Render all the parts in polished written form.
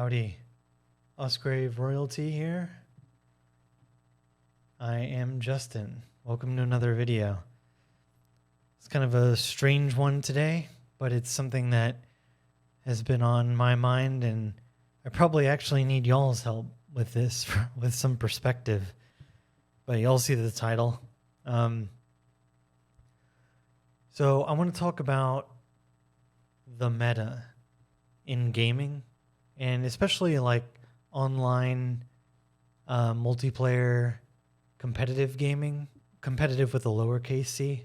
Howdy, Ausgrave royalty here. I am Justin. Welcome to another video. It's kind of a strange one today, but it's something that has been on my mind, and I probably actually need y'all's help with this with some perspective. But y'all see the title. So I want to talk about the meta in gaming, and especially like online multiplayer competitive gaming, competitive with a lowercase c.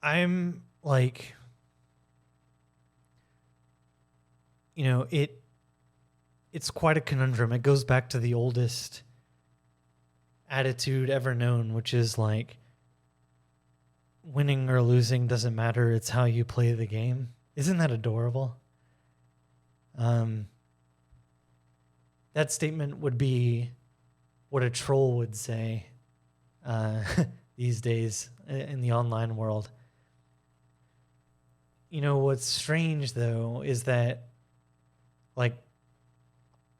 I'm like, it's quite a conundrum. It goes back to the oldest attitude ever known, which is like, winning or losing doesn't matter. It's how you play the game. Isn't that adorable? That statement would be what a troll would say these days in the online world. You know, what's strange, though, is that, like,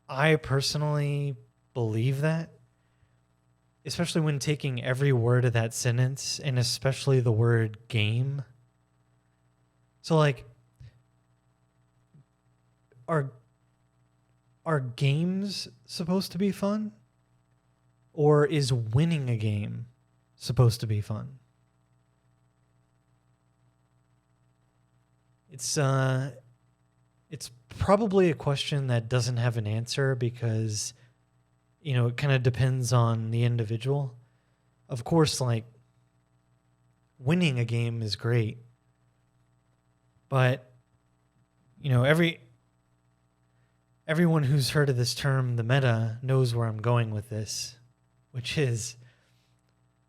I personally believe that, especially when taking every word of that sentence, and especially the word game. So, like, are games supposed to be fun? Or is winning a game supposed to be fun? It's probably a question that doesn't have an answer because, it kind of depends on the individual. Of course, like, winning a game is great. But, everyone who's heard of this term, the meta, knows where I'm going with this, which is,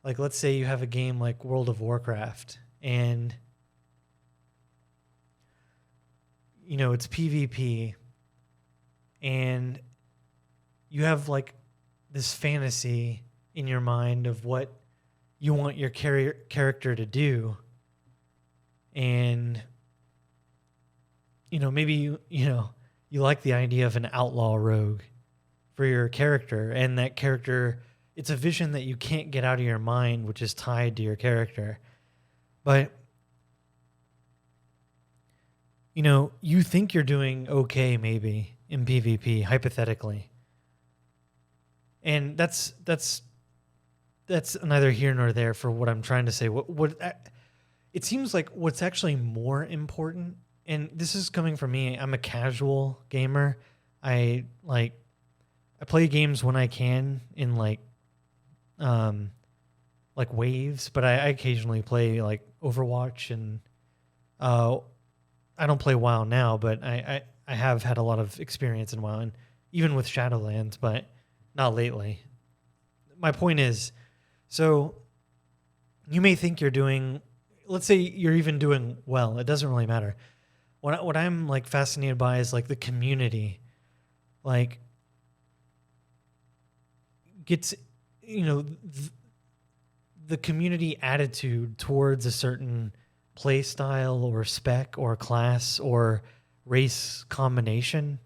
like, let's say you have a game like World of Warcraft, and, it's PvP, and you have, like, this fantasy in your mind of what you want your character to do, and, maybe you like the idea of an outlaw rogue for your character, and that character, it's a vision that you can't get out of your mind, which is tied to your character. But, you think you're doing okay maybe in PvP, hypothetically. And that's neither here nor there for what I'm trying to say. It seems like what's actually more important, and this is coming from me, I'm a casual gamer. I play games when I can in like waves, but I occasionally play like Overwatch, and I don't play WoW now, but I have had a lot of experience in WoW, and even with Shadowlands, but not lately. My point is, so you may think you're doing, let's say you're even doing well. It doesn't really matter. What I'm like fascinated by is like the community, like gets, the community attitude towards a certain play style or spec or class or race combination.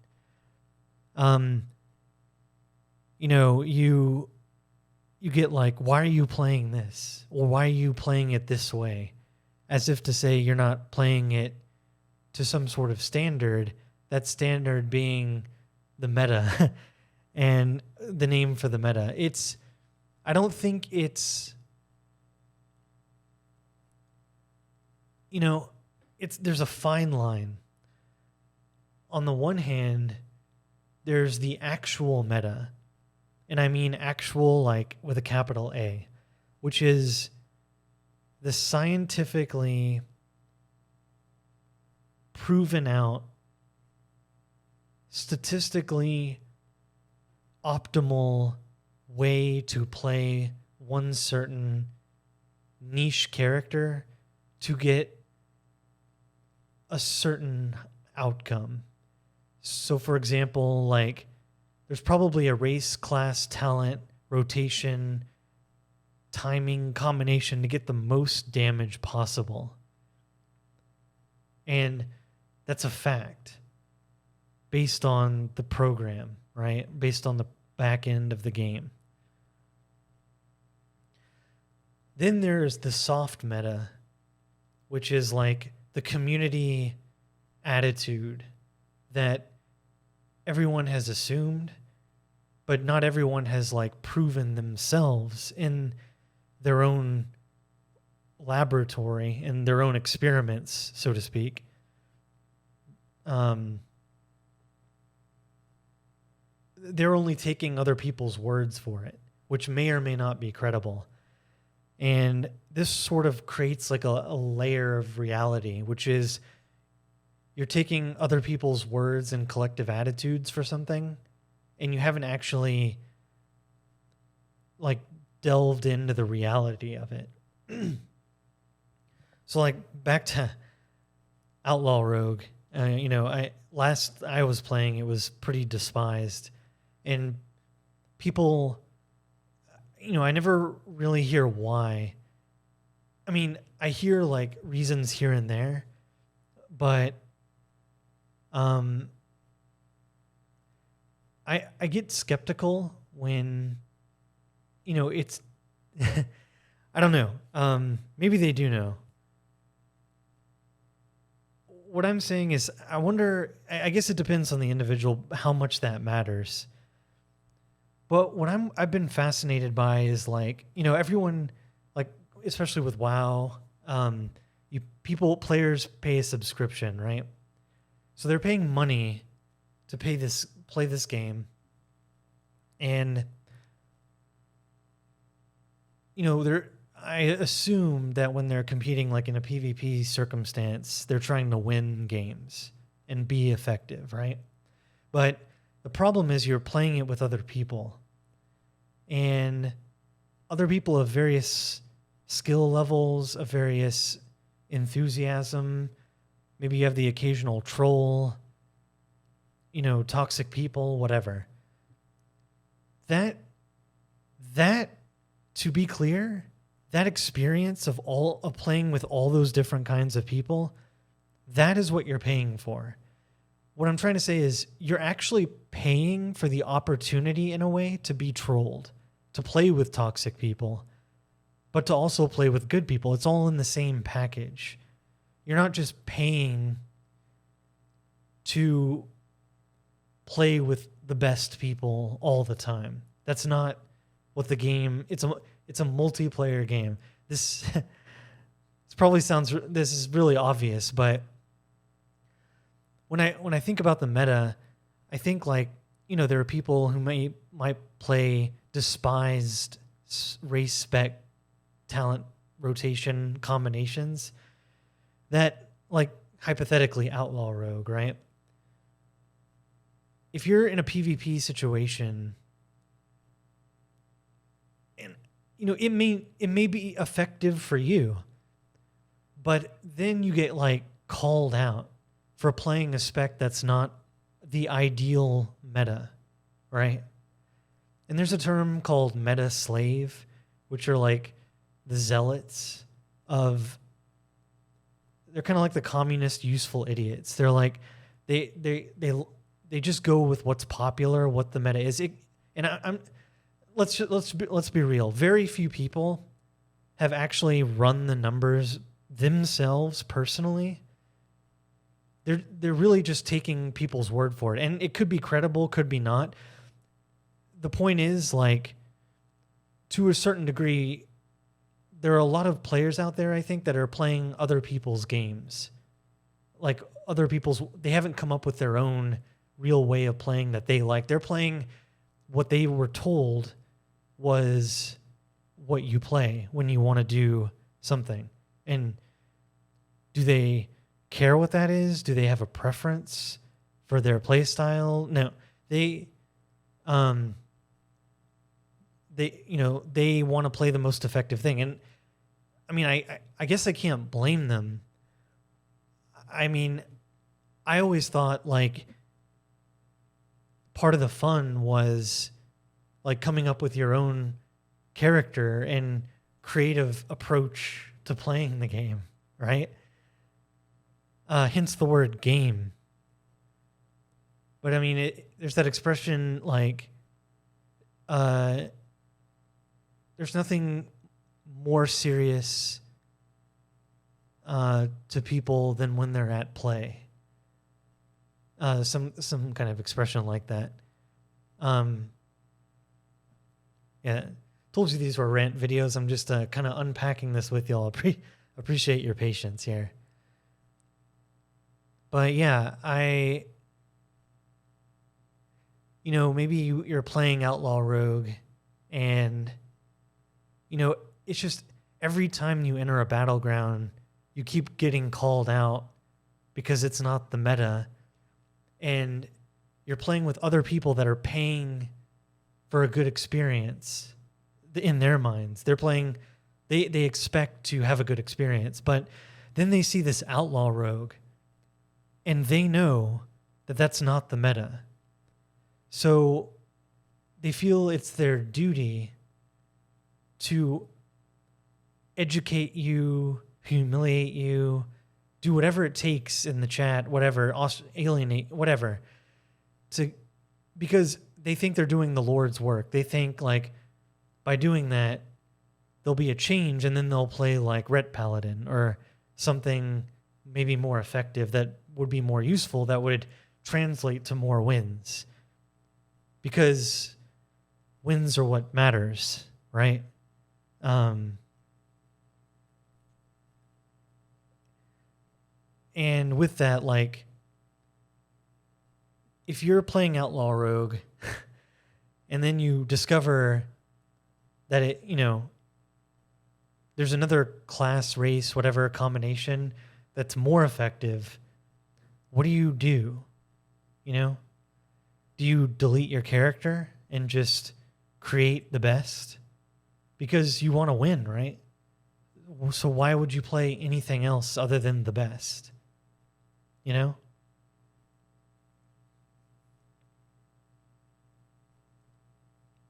You get like, why are you playing this? Or why are you playing it this way? As if to say you're not playing it to some sort of standard, that standard being the meta and the name for the meta. I don't think it's, there's a fine line. On the one hand, there's the actual meta, and I mean actual like with a capital A, which is the scientifically proven out, statistically optimal way to play one certain niche character to get a certain outcome. So, for example, like, there's probably a race, class, talent, rotation, timing combination to get the most damage possible. And That's a fact based on the program, right? Based on the back end of the game. Then there's the soft meta, which is like the community attitude that everyone has assumed, but not everyone has like proven themselves in their own laboratory, in their own experiments, so to speak. They're only taking other people's words for it, which may or may not be credible. And this sort of creates like a layer of reality, which is you're taking other people's words and collective attitudes for something, and you haven't actually like delved into the reality of it. So like back to Outlaw Rogue, I was playing, it was pretty despised, and people, I never really hear why. I mean, I hear like reasons here and there, but I get skeptical when, it's, I don't know. Maybe they do know. What I'm saying is, I wonder, I guess it depends on the individual how much that matters. But what I've been fascinated by is like, everyone, like, especially with WoW, players pay a subscription, right? So they're paying money to play this game. And, I assume that when they're competing like in a PvP circumstance, they're trying to win games and be effective, right? But the problem is you're playing it with other people. And other people of various skill levels, of various enthusiasm. Maybe you have the occasional troll, toxic people, whatever. That, to be clear, that experience of playing with all those different kinds of people, that is what you're paying for. What I'm trying to say is you're actually paying for the opportunity in a way to be trolled, to play with toxic people, but to also play with good people. It's all in the same package. You're not just paying to play with the best people all the time. That's not what the game, it's a multiplayer game. This is really obvious, but when I think about the meta, I think like, there are people who might play despised race spec talent rotation combinations that, like, hypothetically Outlaw Rogue, right? If you're in a PvP situation, and it may be effective for you, but then you get like called out for playing a spec that's not the ideal meta, right? And there's a term called meta slave, which are like the zealots of, they're kind of like the communist useful idiots. They're like, they just go with what's popular, what the meta is. Let's be real. Very few people have actually run the numbers themselves personally. They're really just taking people's word for it, and it could be credible, could be not. The point is, like, to a certain degree, there are a lot of players out there, I think, that are playing other people's games. Like, they haven't come up with their own real way of playing that they like. They're playing what they were told was what you play when you want to do something. And do they care what that is? Do they have a preference for their play style? No. They want to play the most effective thing. And I mean, I guess I can't blame them. I mean, I always thought like part of the fun was like coming up with your own character and creative approach to playing the game, right? hence the word game. But I mean, there's that expression like, there's nothing more serious to people than when they're at play. Some kind of expression like that. Yeah, told you these were rant videos. I'm just kind of unpacking this with y'all. Appreciate your patience here. But yeah, maybe you're playing Outlaw Rogue, and it's just every time you enter a battleground, you keep getting called out because it's not the meta, and you're playing with other people that are paying for a good experience in their minds. They're playing, they expect to have a good experience, but then they see this Outlaw Rogue, and they know that that's not the meta. So they feel it's their duty to educate you, humiliate you, do whatever it takes in the chat, whatever, alienate, whatever, because they think they're doing the Lord's work. They think like by doing that, there'll be a change, and then they'll play like Ret Paladin or something maybe more effective that would be more useful, that would translate to more wins. Because wins are what matters, right? And with that, like, if you're playing Outlaw Rogue and then you discover that there's another class, race, whatever combination that's more effective, what do you do? Do you delete your character and just create the best? Because you want to win, right? So why would you play anything else other than the best?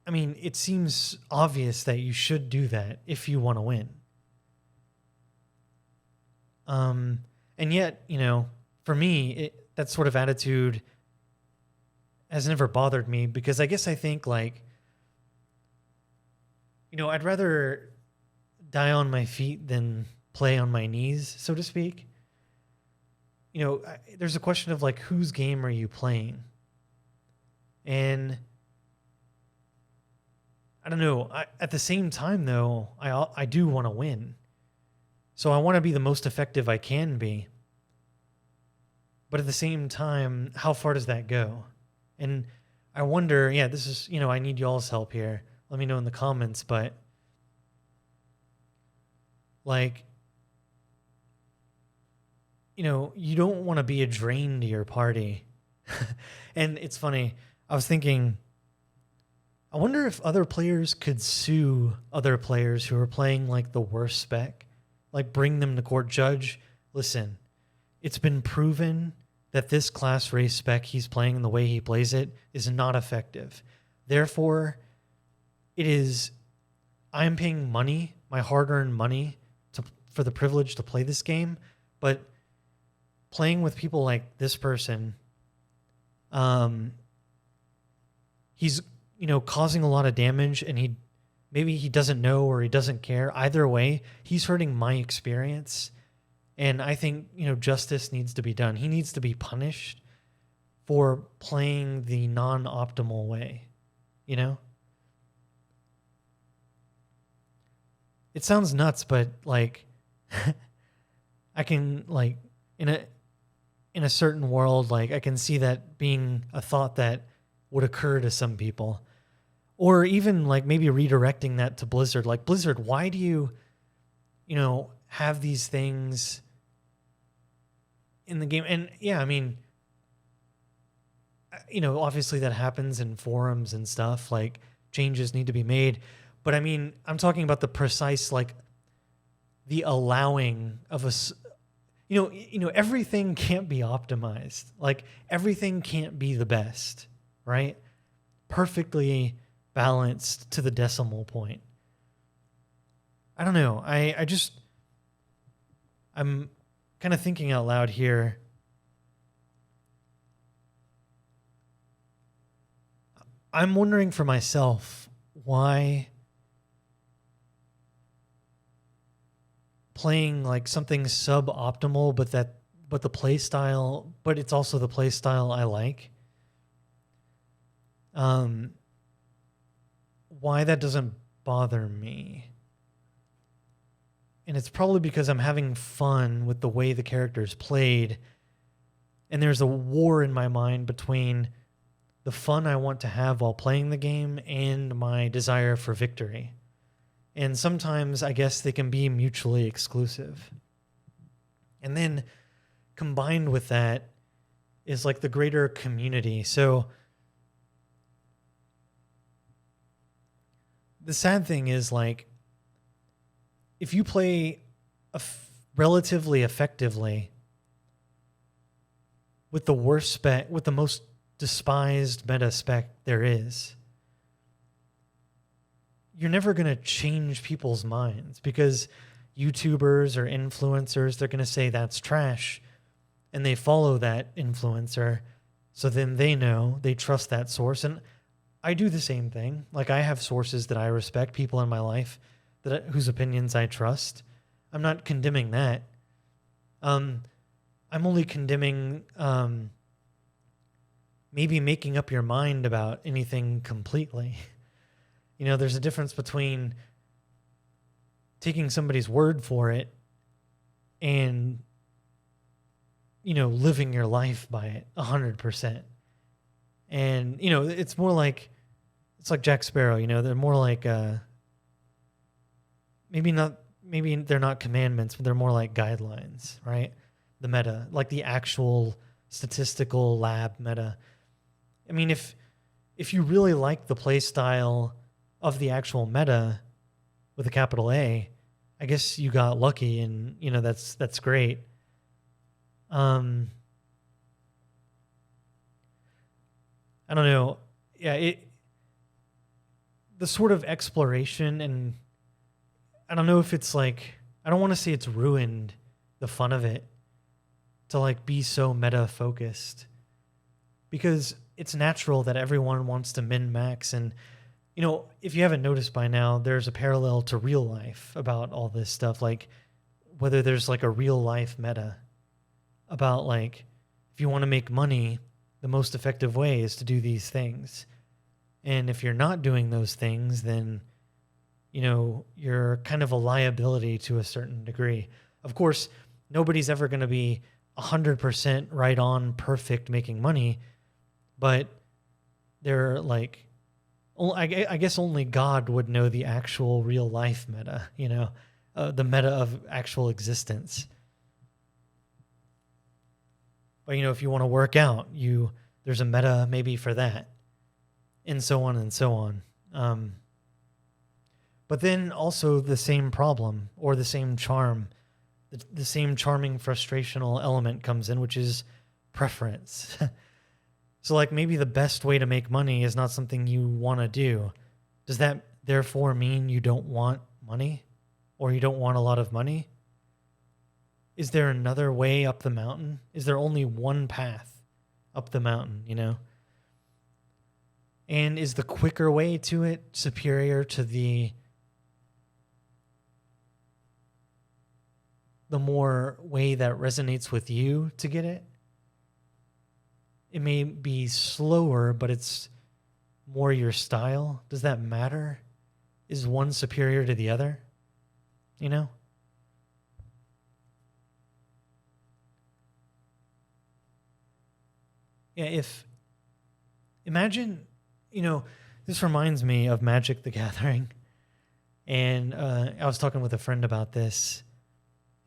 I mean, it seems obvious that you should do that if you want to win. And yet, for me, that sort of attitude has never bothered me, because I guess I think like, I'd rather die on my feet than play on my knees, so to speak. There's a question of like, whose game are you playing? And I don't know. At the same time, though, I do want to win. So I want to be the most effective I can be. But at the same time, how far does that go? And I wonder, this is, I need y'all's help here. Let me know in the comments, but like, you don't want to be a drain to your party. And it's funny. I was thinking, I wonder if other players could sue other players who are playing like the worst spec, like bring them to court. Judge, listen, it's been proven that this class race spec he's playing and the way he plays it is not effective. Therefore, I'm paying money, my hard-earned money, for the privilege to play this game, but playing with people like this person, he's causing a lot of damage, and maybe he doesn't know or he doesn't care. Either way, he's hurting my experience. And I think, justice needs to be done. He needs to be punished for playing the non-optimal way, It sounds nuts, but like I can like in a certain world, like I can see that being a thought that would occur to some people. Or even like maybe redirecting that to Blizzard. Like, Blizzard, why do you, have these things in the game? And yeah, I mean, obviously that happens in forums and stuff. Like, changes need to be made. But I mean, I'm talking about the precise, like, the allowing of everything can't be optimized. Like, everything can't be the best, right? Perfectly balanced to the decimal point. I don't know. I'm kind of thinking out loud here, I'm wondering for myself why playing like something suboptimal, but it's also the play style I like. Why that doesn't bother me. And it's probably because I'm having fun with the way the character's played. And there's a war in my mind between the fun I want to have while playing the game and my desire for victory. And sometimes I guess they can be mutually exclusive. And then combined with that is like the greater community. So the sad thing is, like, if you play relatively effectively with the worst spec, with the most despised meta spec there is, you're never going to change people's minds, because YouTubers or influencers, they're going to say that's trash, and they follow that influencer. So then they know, they trust that source. And I do the same thing. Like, I have sources that I respect, people in my life whose opinions I trust. I'm not condemning that. I'm only condemning maybe making up your mind about anything completely. You know, there's a difference between taking somebody's word for it and, you know, living your life by it 100%. And, you know, it's like Jack Sparrow, you know, they're more like, maybe they're not commandments, but they're more like guidelines, right? The meta, like the actual statistical lab meta. I mean, if you really like the play style of the actual meta with a capital A, I guess you got lucky, and, you know, that's great. I don't know. Yeah, the sort of exploration, and I don't know if it's like, I don't want to say it's ruined the fun of it to like be so meta focused, because it's natural that everyone wants to min max. And, you know, if you haven't noticed by now, there's a parallel to real life about all this stuff. Like, whether there's like a real life meta about, like, if you want to make money, the most effective way is to do these things. And if you're not doing those things, then, you know, you're kind of a liability to a certain degree. Of course, nobody's ever going to be 100% right on perfect making money, but they're like, I guess only God would know the actual real life meta, you know, the meta of actual existence. But, you know, if you want to work out, there's a meta maybe for that, and so on and so on. But then also the same problem, or the same charm, the same charming frustrational element comes in, which is preference. So, like, maybe the best way to make money is not something you want to do. Does that therefore mean you don't want money, or you don't want a lot of money? Is there another way up the mountain? Is there only one path up the mountain, you know? And is the quicker way to it superior to the more way that resonates with you to get it? It may be slower, but it's more your style. Does that matter? Is one superior to the other? You know? Yeah, imagine, you know, this reminds me of Magic the Gathering. And I was talking with a friend about this.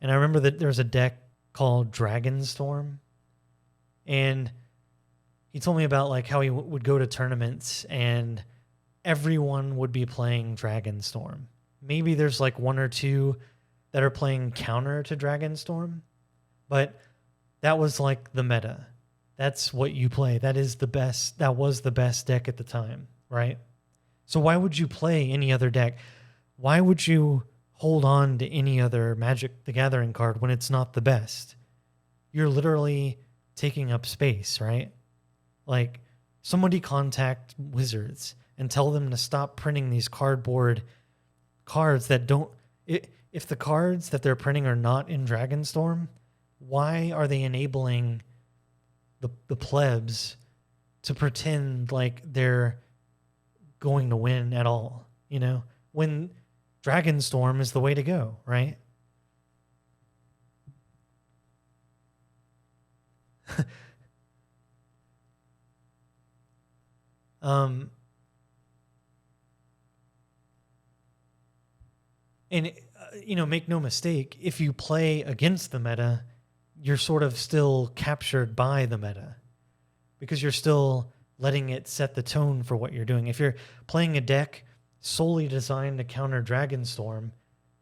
And I remember that there's a deck called Dragonstorm. And he told me about, like, how he would go to tournaments and everyone would be playing Dragonstorm. Maybe there's like one or two that are playing counter to Dragonstorm, but that was like the meta. That's what you play. That is the best. That was the best deck at the time, right? So why would you play any other deck? Why would you hold on to any other Magic the Gathering card when it's not the best? you're literally taking up space, right? Like, somebody contact Wizards and tell them to stop printing these cardboard cards that don't... If the cards that they're printing are not in Dragonstorm, why are they enabling the plebs to pretend like they're going to win at all, you know, when Dragonstorm is the way to go, right? And you know, make no mistake, if you play against the meta, you're sort of still captured by the meta because you're still letting it set the tone for what you're doing. If you're playing a deck solely designed to counter Dragonstorm,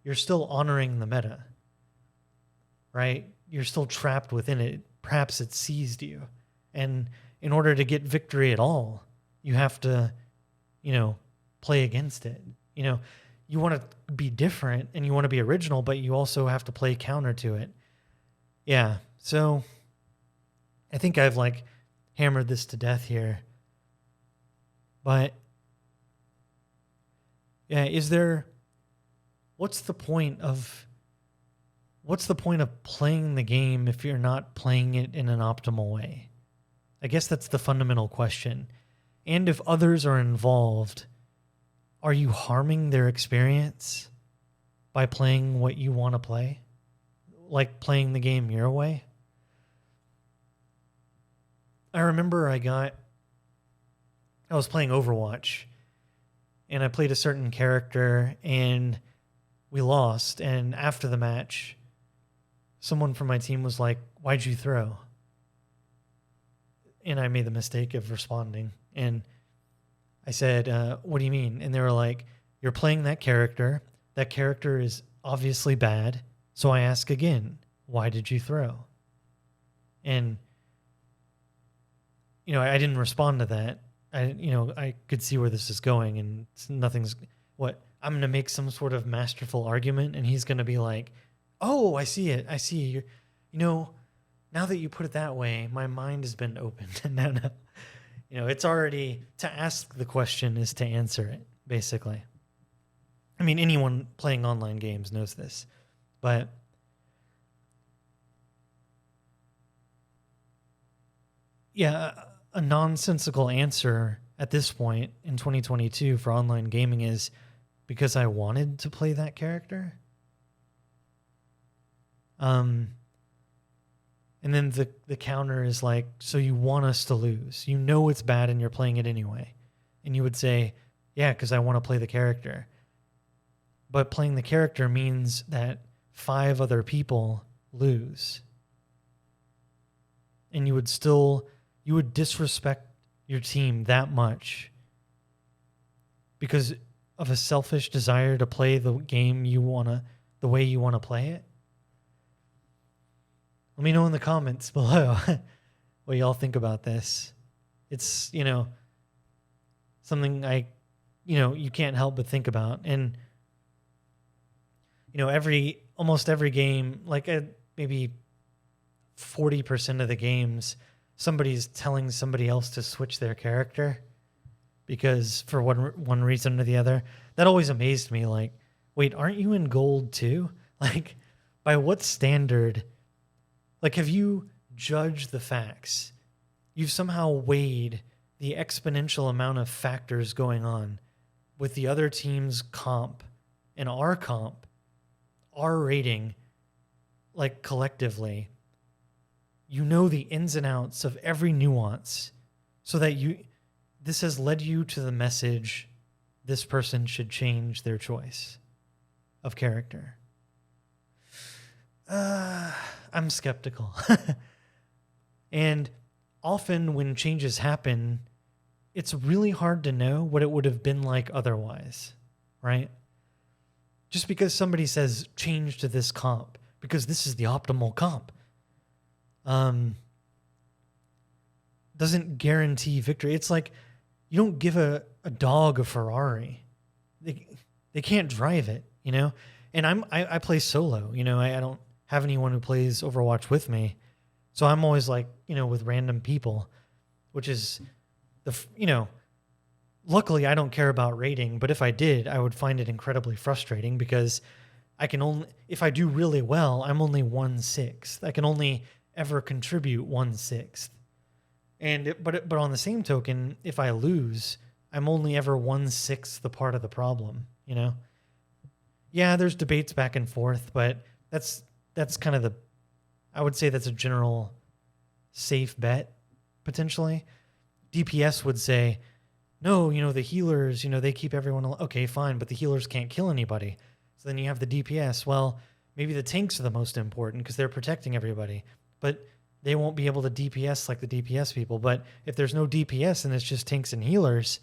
you're still honoring the meta, right? You're still trapped within it. Perhaps it seized you. And in order to get victory at all, you have to, you know, play against it. You know, you want to be different and you want to be original, but you also have to play counter to it. Yeah, so I think I've like hammered this to death here. But yeah, what's the point of playing the game if you're not playing it in an optimal way? I guess that's the fundamental question. And if others are involved, are you harming their experience by playing what you want to play? Like playing the game your way? I remember I was playing Overwatch and I played a certain character and we lost. And after the match, someone from my team was like, "Why'd you throw?" And I made the mistake of responding. And I said, "What do you mean?" And they were like, "You're playing that character. That character is obviously bad. So I ask again, why did you throw?" And, you know, I didn't respond to that. I could see where this is going, and I'm going to make some sort of masterful argument, and he's going to be like, "Oh, I see it. I see. Now that you put it that way, my mind has been opened." No. You know, it's already, to ask the question is to answer it, basically. I mean, anyone playing online games knows this. But yeah, a nonsensical answer at this point in 2022 for online gaming is because I wanted to play that character. And then the counter is like, so you want us to lose. You know it's bad and you're playing it anyway. And you would say, yeah, because I want to play the character. But playing the character means that 5 other people lose. And you would disrespect your team that much because of a selfish desire to play the game the way you want to play it. Let me know in the comments below what y'all think about this. It's, something you can't help but think about. And, almost every game, like maybe 40% of the games, somebody's telling somebody else to switch their character because for one reason or the other. That always amazed me. Like, wait, aren't you in gold too? Like, by what standard? Like, have you judged the facts? You've somehow weighed the exponential amount of factors going on with the other team's comp and our comp, our rating, like collectively. You know the ins and outs of every nuance so that this has led you to the message this person should change their choice of character. I'm skeptical. And often when changes happen, it's really hard to know what it would have been like otherwise, right? Just because somebody says change to this comp, because this is the optimal comp, doesn't guarantee victory. It's like you don't give a dog a Ferrari. They can't drive it, And I play solo, I don't have anyone who plays Overwatch with me. So I'm always like, with random people, which is luckily I don't care about rating, but if I did, I would find it incredibly frustrating because I can only, if I do really well, I'm only 1/6. I can only ever contribute 1/6. But on the same token, if I lose, I'm only ever 1/6 the part of the problem, Yeah, there's debates back and forth, but that's kind of I would say that's a general safe bet, potentially. DPS would say, no, the healers, they keep everyone okay, fine, but the healers can't kill anybody. So then you have the DPS. Well, maybe the tanks are the most important because they're protecting everybody, but they won't be able to DPS like the DPS people. But if there's no DPS and it's just tanks and healers,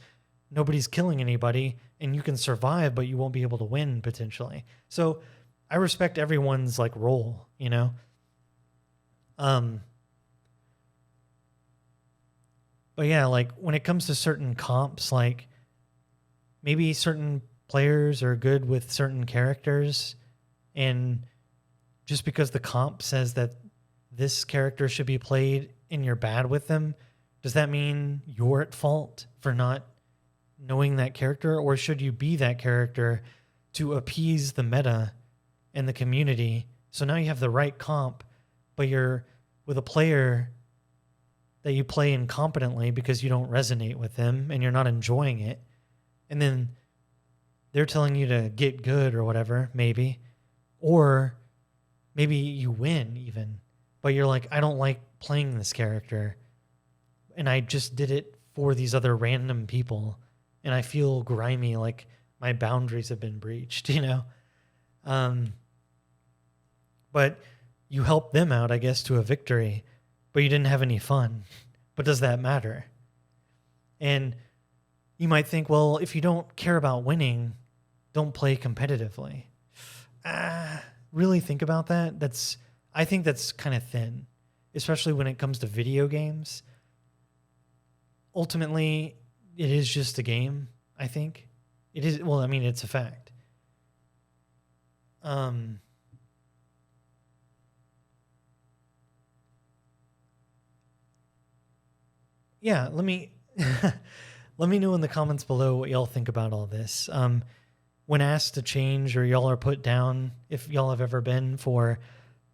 nobody's killing anybody and you can survive, but you won't be able to win potentially. So I respect everyone's like role, But yeah, like when it comes to certain comps, like maybe certain players are good with certain characters, and just because the comp says that this character should be played and you're bad with them, does that mean you're at fault for not knowing that character? Or should you be that character to appease the meta and the community? So now you have the right comp, but you're with a player that you play incompetently because you don't resonate with them and you're not enjoying it. And then they're telling you to get good or whatever, maybe. Or maybe you win even, but you're like, I don't like playing this character. And I just did it for these other random people. And I feel grimy, like my boundaries have been breached, But you helped them out, I guess, to a victory, but you didn't have any fun. But does that matter? And you might think, well, if you don't care about winning, don't play competitively. Really think about that? I think that's kind of thin, especially when it comes to video games. Ultimately, it is just a game, I think. It is, well, I mean, it's a fact. Yeah, let me let me know in the comments below what y'all think about all this. When asked to change or y'all are put down, if y'all have ever been for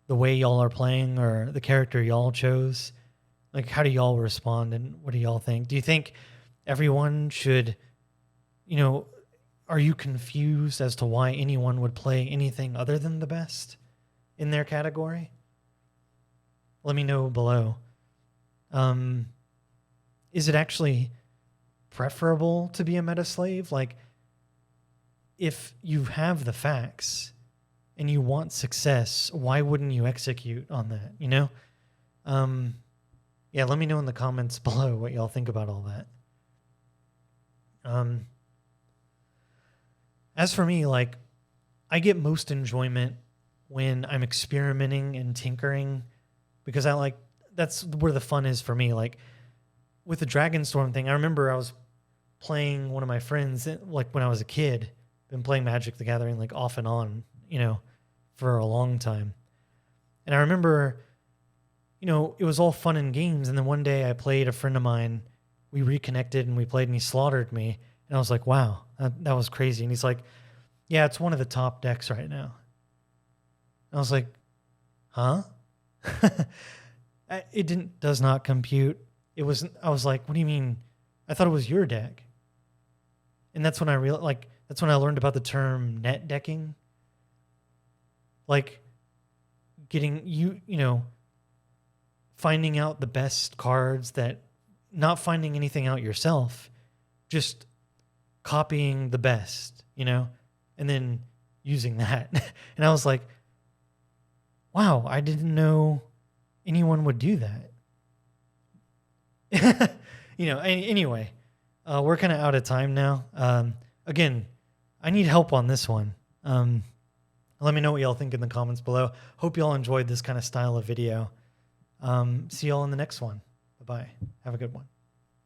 the way y'all are playing or the character y'all chose, like how do y'all respond and what do y'all think? Do you think everyone should, are you confused as to why anyone would play anything other than the best in their category? Let me know below. Is it actually preferable to be a meta slave? Like, if you have the facts and you want success, why wouldn't you execute on that, Yeah, let me know in the comments below what y'all think about all that. As for me, like, I get most enjoyment when I'm experimenting and tinkering because that's where the fun is for me. Like, with the Dragonstorm thing, I remember I was playing one of my friends, like when I was a kid, been playing Magic the Gathering like off and on, for a long time. And I remember, it was all fun and games. And then one day I played a friend of mine, we reconnected and we played and he slaughtered me. And I was like, wow, that was crazy. And he's like, yeah, it's one of the top decks right now. And I was like, huh? It does not compute. I was like, what do you mean? I thought it was your deck. And that's when I realized, that's when I learned about the term net decking. Like getting finding out the best cards not finding anything out yourself, just copying the best, and then using that. And I was like, wow, I didn't know anyone would do that. Anyway, we're kind of out of time now. Again, I need help on this one. Let me know what y'all think in the comments below. Hope y'all enjoyed this kind of style of video. See y'all in the next one. Bye-bye. Have a good one.